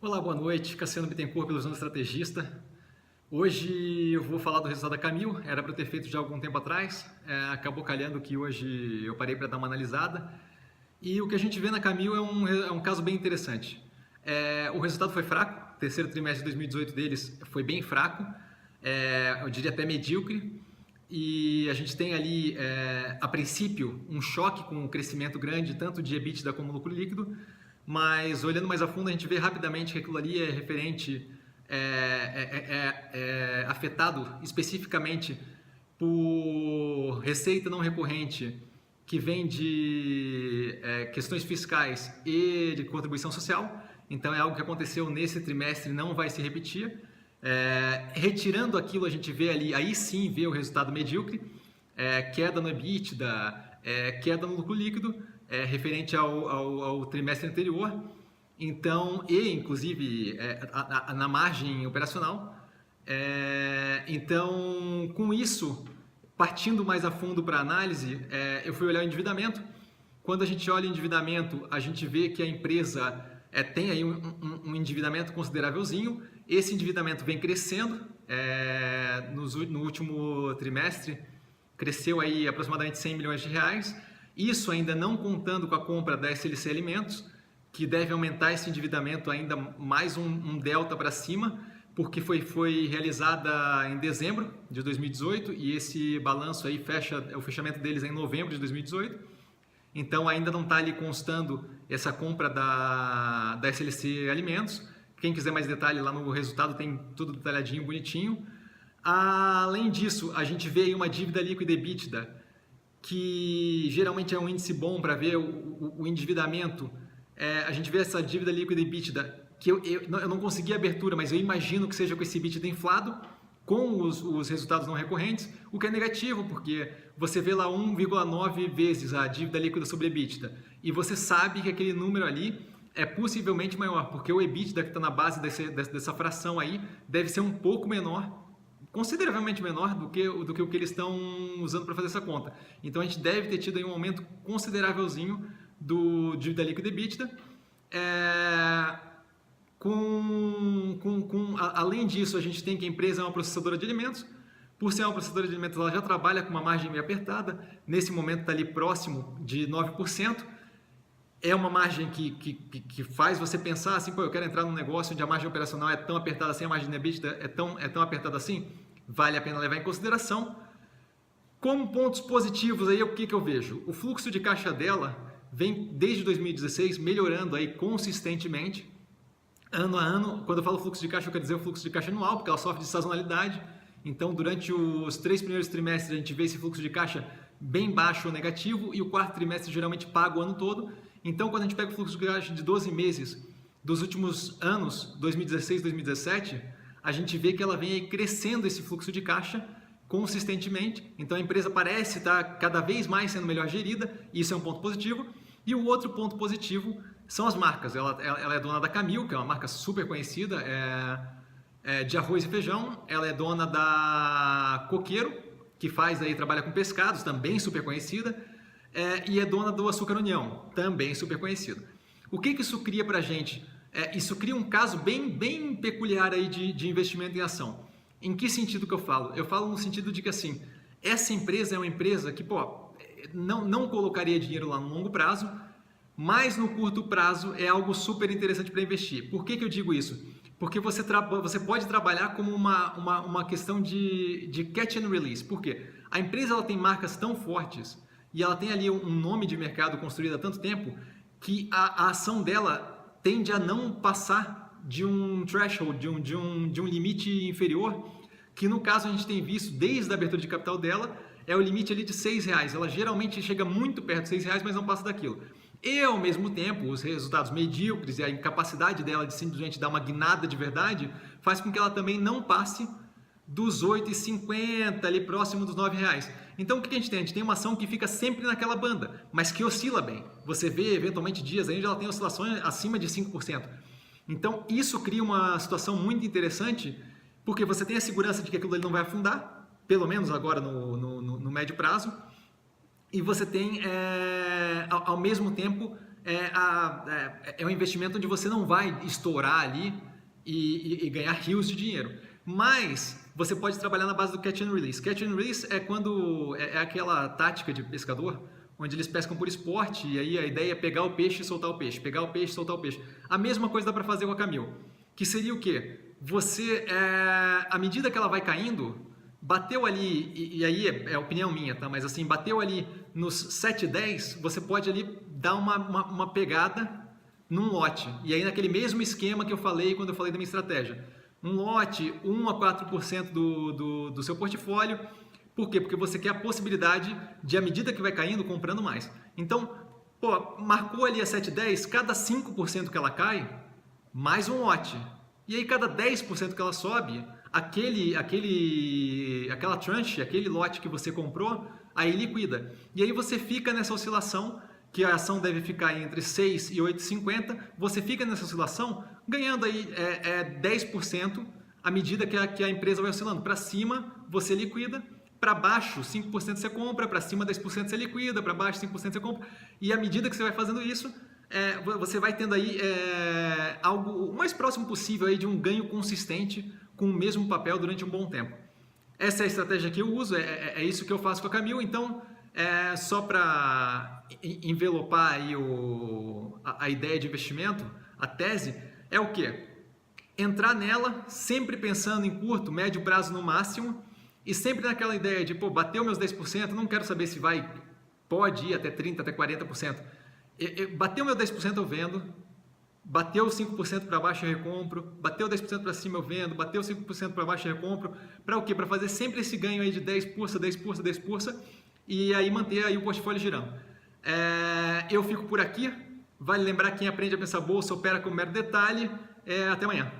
Olá, boa noite. Cassiano Bittencourt, Ilusão Estrategista. Hoje eu vou falar do resultado da Camil. Era para eu ter feito já há algum tempo atrás. Acabou calhando que hoje eu parei para dar uma analisada. E o que a gente vê na Camil é um caso bem interessante. O resultado foi fraco. O terceiro trimestre de 2018 deles foi bem fraco. Eu diria até medíocre. E a gente tem ali, a princípio, um choque com um crescimento grande, tanto de EBITDA como lucro líquido. Mas olhando mais a fundo, a gente vê rapidamente que aquilo ali é referente, afetado especificamente por receita não recorrente que vem de questões fiscais e de contribuição social. Então é algo que aconteceu nesse trimestre e não vai se repetir. Retirando aquilo, a gente vê ali, aí sim vê o resultado medíocre, queda no EBITDA, queda no lucro líquido, referente ao trimestre anterior, então, e inclusive na margem operacional. Então, com isso, partindo mais a fundo para a análise, eu fui olhar o endividamento. Quando a gente olha o endividamento, a gente vê que a empresa tem aí um endividamento considerávelzinho. Esse endividamento vem crescendo, no último trimestre cresceu aí aproximadamente 100 milhões de reais. Isso ainda não contando com a compra da SLC Alimentos, que deve aumentar esse endividamento ainda mais um delta para cima, porque foi realizada em dezembro de 2018 e esse balanço aí o fechamento deles é em novembro de 2018. Então ainda não está ali constando essa compra da SLC Alimentos. Quem quiser mais detalhe lá no resultado tem tudo detalhadinho, bonitinho. Além disso, a gente vê aí uma dívida líquida EBITDA, que geralmente é um índice bom para ver o endividamento. A gente vê essa dívida líquida EBITDA, que eu não consegui a abertura, mas eu imagino que seja com esse EBITDA inflado, com os resultados não recorrentes, o que é negativo, porque você vê lá 1,9 vezes a dívida líquida sobre EBITDA, e você sabe que aquele número ali é possivelmente maior, porque o EBITDA que está na base dessa fração aí deve ser um pouco menor, consideravelmente menor do que o que eles estão usando para fazer essa conta. Então a gente deve ter tido aí um aumento considerávelzinho do dívida líquida EBITDA. Além disso, a gente tem que a empresa é uma processadora de alimentos. Por ser uma processadora de alimentos, ela já trabalha com uma margem meio apertada. Nesse momento está ali próximo de 9%. É uma margem que faz você pensar assim, pô, eu quero entrar num negócio onde a margem operacional é tão apertada assim, a margem de EBITDA é tão apertada assim, vale a pena levar em consideração. Como pontos positivos aí, o que eu vejo? O fluxo de caixa dela vem desde 2016 melhorando aí consistentemente, ano a ano. Quando eu falo fluxo de caixa, eu quero dizer o fluxo de caixa anual, porque ela sofre de sazonalidade. Então, durante os 3 primeiros trimestres, a gente vê esse fluxo de caixa bem baixo ou negativo, e o quarto trimestre geralmente paga o ano todo. Então, quando a gente pega o fluxo de caixa de 12 meses dos últimos anos, 2016, 2017, a gente vê que ela vem aí crescendo esse fluxo de caixa consistentemente. Então, a empresa parece estar cada vez mais sendo melhor gerida, e isso é um ponto positivo. E o outro ponto positivo são as marcas. Ela é dona da Camil, que é uma marca super conhecida, de arroz e feijão. Ela é dona da Coqueiro, que trabalha com pescados, também super conhecida. E é dona do Açúcar União, também super conhecido. O que isso cria para a gente? Isso cria um caso bem peculiar aí de investimento em ação. Em que sentido que eu falo? Eu falo no sentido de que assim, essa empresa é uma empresa que não colocaria dinheiro lá no longo prazo, mas no curto prazo é algo super interessante para investir. Por que eu digo isso? Porque você pode trabalhar como uma questão de catch and release. Por quê? A empresa ela tem marcas tão fortes e ela tem ali um nome de mercado construído há tanto tempo que a ação dela tende a não passar de um threshold, de um limite inferior, que no caso a gente tem visto desde a abertura de capital dela, é o limite ali de R$6. Ela geralmente chega muito perto de R$6, mas não passa daquilo. E ao mesmo tempo, os resultados medíocres e a incapacidade dela de simplesmente dar uma guinada de verdade faz com que ela também não passe dos R$ 8,50, ali próximo dos R$ 9. Então o que a gente tem? A gente tem uma ação que fica sempre naquela banda, mas que oscila bem. Você vê eventualmente dias onde ela tem oscilações acima de 5%. Então isso cria uma situação muito interessante, porque você tem a segurança de que aquilo ali não vai afundar, pelo menos agora no médio prazo, e você tem, ao mesmo tempo, é um investimento onde você não vai estourar ali e ganhar rios de dinheiro. Mas você pode trabalhar na base do catch and release. Catch and release é quando é aquela tática de pescador onde eles pescam por esporte e aí a ideia é pegar o peixe e soltar o peixe, pegar o peixe e soltar o peixe. A mesma coisa dá para fazer com a Camil, que seria o quê? Você, à medida que ela vai caindo, bateu ali, e aí é opinião minha, tá? Mas assim, bateu ali nos 7,10, você pode ali dar uma pegada num lote. E aí naquele mesmo esquema que eu falei quando eu falei da minha estratégia. Um lote, 1 a 4% do seu portfólio. Por quê? Porque você quer a possibilidade de, à medida que vai caindo, comprando mais. Então, pô, marcou ali a 7,10, cada 5% que ela cai, mais um lote. E aí, cada 10% que ela sobe, aquela tranche, aquele lote que você comprou, aí liquida. E aí você fica nessa oscilação, que a ação deve ficar entre 6 e 8,50, você fica nessa oscilação ganhando aí 10% à medida que a empresa vai oscilando. Para cima, você liquida, para baixo 5% você compra, para cima 10% você liquida, para baixo 5% você compra. E à medida que você vai fazendo isso, você vai tendo aí algo o mais próximo possível aí de um ganho consistente com o mesmo papel durante um bom tempo. Essa é a estratégia que eu uso, é isso que eu faço com a Camil. Então, só para envelopar aí a ideia de investimento, a tese é o quê? Entrar nela sempre pensando em curto, médio prazo no máximo e sempre naquela ideia de, pô, bateu meus 10%, não quero saber se pode ir até 30%, até 40%. Bateu meu 10% eu vendo, bateu 5% para baixo eu recompro, bateu 10% para cima eu vendo, bateu 5% para baixo eu recompro. Para o quê? Para fazer sempre esse ganho aí de 10%, e aí manter aí o portfólio girando. Eu fico por aqui. Vale lembrar, quem aprende a pensar bolsa opera com mero detalhe. Até amanhã.